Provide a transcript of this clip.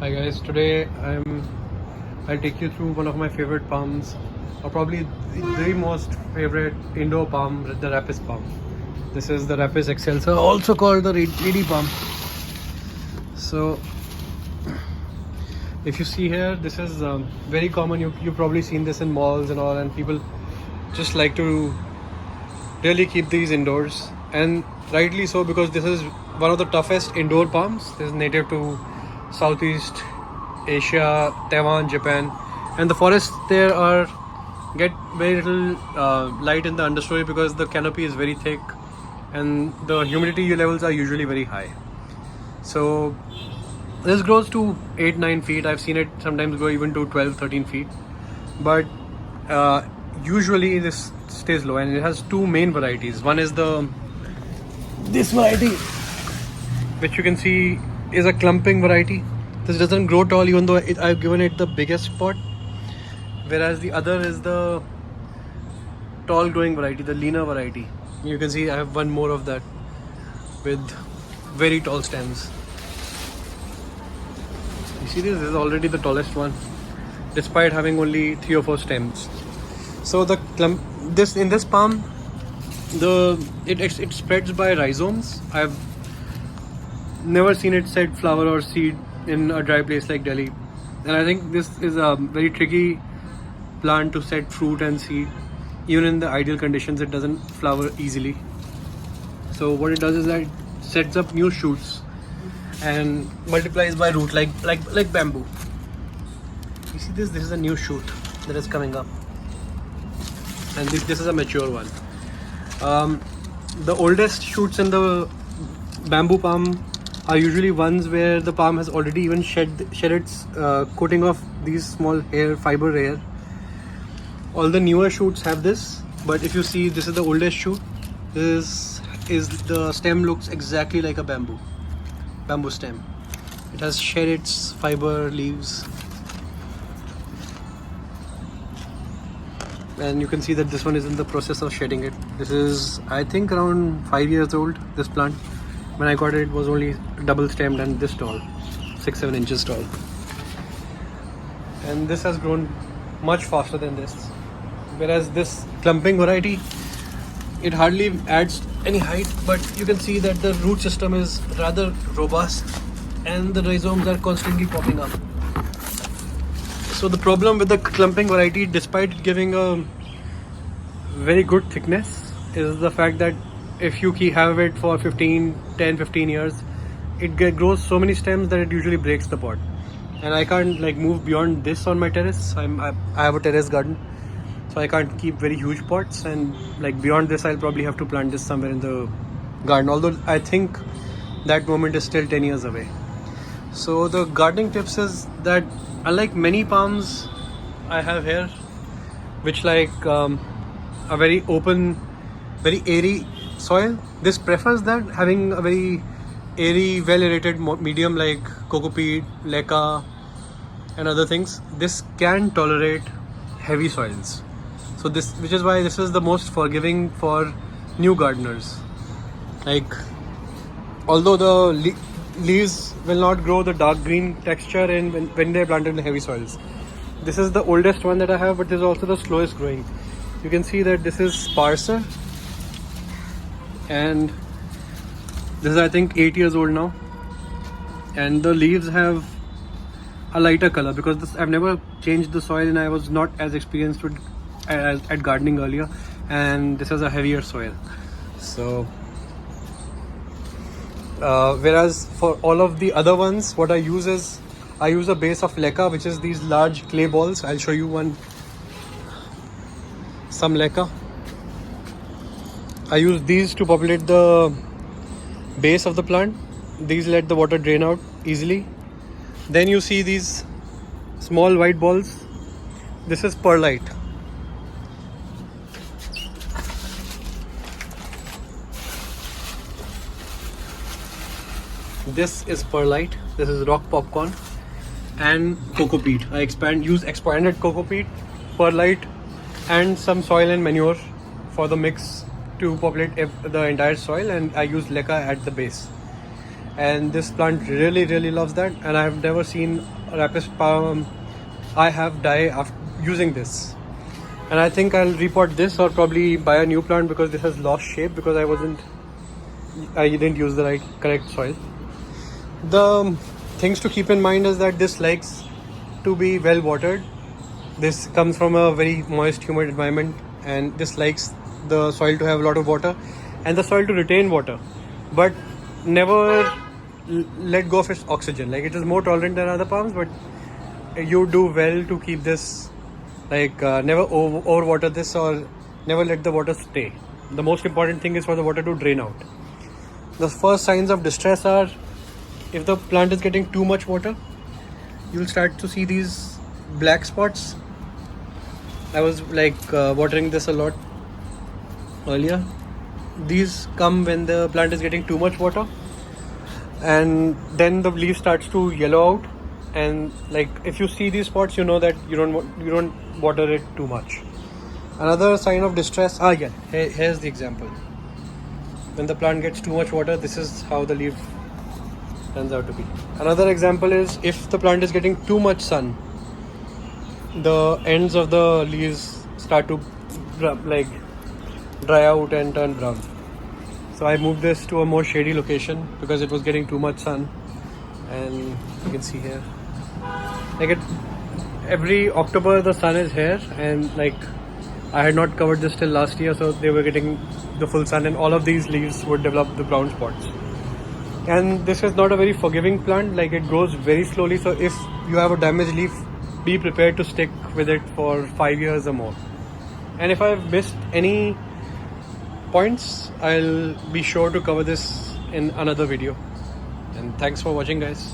Hi guys, today I'll take you through one of my favorite palms, or probably the most favorite indoor palm, the Rhapis palm. This is the Rhapis Excelsa, also called the lady palm. So if you see here, this is very common. You've probably seen this in malls and all, and people just like to really keep these indoors, and rightly so, because this is one of the toughest indoor palms. This is native to Southeast Asia, Taiwan, Japan, and the forests there are get very little light in the understory because the canopy is very thick and the humidity levels are usually very high. So this grows to 8-9 feet. I've seen it sometimes go even to 12-13 feet, but usually this stays low, and it has two main varieties. One is this variety, which you can see is a clumping variety. This doesn't grow tall, even though I've given it the biggest pot, whereas the other is the tall growing variety, the leaner variety. You can see I have one more of that with very tall stems. You see, this is already the tallest one despite having only 3 or 4 stems. So the in this palm, it spreads by rhizomes. I've never seen it set flower or seed in a dry place like Delhi, and I think this is a very tricky plant to set fruit and seed. Even in the ideal conditions, it doesn't flower easily. So what it does is that it sets up new shoots and multiplies by root, like bamboo. You see this? This is a new shoot that is coming up, and this is a mature one. The oldest shoots in the bamboo palm are usually ones where the palm has already even shed its coating of these small fiber hair. All the newer shoots have this, but if you see, this is the oldest shoot. This is the stem, looks exactly like a bamboo stem. It has shed its fiber leaves, and you can see that this one is in the process of shedding it. This is, I think, around 5 years old, this plant. When I got it, it was only double stemmed and this tall, 6-7 inches tall. And this has grown much faster than this. Whereas this clumping variety, it hardly adds any height, but you can see that the root system is rather robust and the rhizomes are constantly popping up. So the problem with the clumping variety, despite giving a very good thickness, is the fact that if you have it for 10-15 years, it grows so many stems that it usually breaks the pot. And I can't move beyond this on my terrace. I have a terrace garden, so I can't keep very huge pots, and beyond this I'll probably have to plant this somewhere in the garden, although I think that moment is still 10 years away. So the gardening tips is that, unlike many palms I have here, which like a very open, very airy soil, this prefers that, having a very airy, well aerated medium like coco peat, leca and other things. This can tolerate heavy soils, so which is why this is the most forgiving for new gardeners. Although the leaves will not grow the dark green texture when they're planted in heavy soils. This is the oldest one that I have, but this is also the slowest growing. You can see that this is sparser, and this is, I think, 8 years old now, and the leaves have a lighter color because I've never changed the soil and I was not as experienced at gardening earlier, and this is a heavier soil. So whereas for all of the other ones, what I use is a base of leca, which is these large clay balls. I'll show you some leca. I use these to populate the base of the plant. These let the water drain out easily. Then you see these small white balls. This is perlite. This is perlite. This is rock popcorn and coco peat. I use expanded coco peat, perlite, and some soil and manure for the mix to populate the entire soil, and I use leca at the base. and this plant really loves that. And I have never seen Rhapis I have die after using this. And I think I'll repot this or probably buy a new plant because this has lost shape because I didn't use the correct soil. The things to keep in mind is that this likes to be well watered. This comes from a very moist, humid environment, and this likes the soil to have a lot of water and the soil to retain water, but never let go of its oxygen. Like, it is more tolerant than other palms, but you do well to keep this, never overwater this or never let the water stay. The most important thing is for the water to drain out. The first signs of distress are if the plant is getting too much water, you'll start to see these black spots. I was watering this a lot earlier. These come when the plant is getting too much water, and then the leaf starts to yellow out. And if you see these spots, you know that you don't water it too much. Another sign of distress. Here's the example. When the plant gets too much water, this is how the leaf turns out to be. Another example is if the plant is getting too much sun, the ends of the leaves start to dry out and turn brown. So I moved this to a more shady location because it was getting too much sun. And you can see here, every October the sun is here, and I had not covered this till last year, so they were getting the full sun, and all of these leaves would develop the brown spots. And this is not a very forgiving plant. It grows very slowly, so if you have a damaged leaf, be prepared to stick with it for 5 years or more. And if I've missed any points, I'll be sure to cover this in another video. And thanks for watching, guys.